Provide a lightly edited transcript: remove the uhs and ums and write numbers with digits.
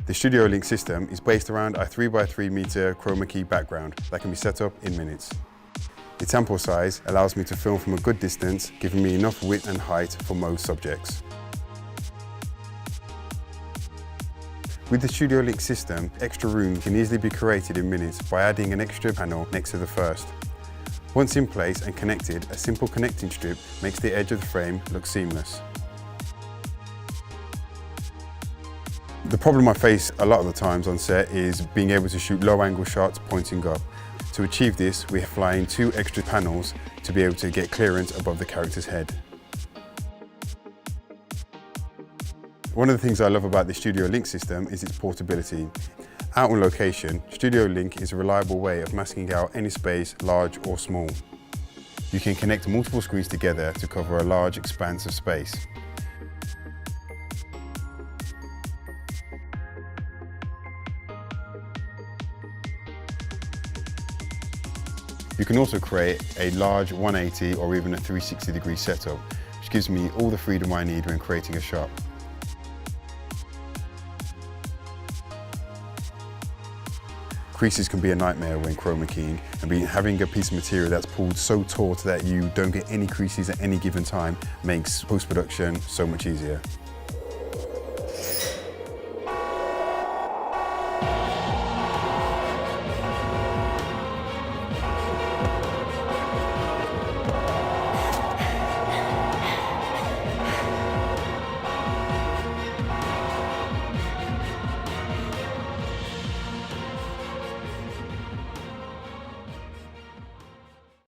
The StudioLink system is based around a 3x3 meter chroma key background that can be set up in minutes. Its ample size allows me to film from a good distance, giving me enough width and height for most subjects. With the StudioLink system, extra room can easily be created in minutes by adding an extra panel next to the first. Once in place and connected, a simple connecting strip makes the edge of the frame look seamless. The problem I face a lot of the times on set is being able to shoot low angle shots pointing up. To achieve this, we are flying 2 extra panels to be able to get clearance above the character's head. One of the things I love about the StudioLink system is its portability. Out on location, StudioLink is a reliable way of masking out any space, large or small. You can connect multiple screens together to cover a large expanse of space. You can also create a large 180 or even a 360-degree setup, which gives me all the freedom I need when creating a shot. Creases can be a nightmare when chroma keying, and having a piece of material that's pulled so taut that you don't get any creases at any given time makes post-production so much easier.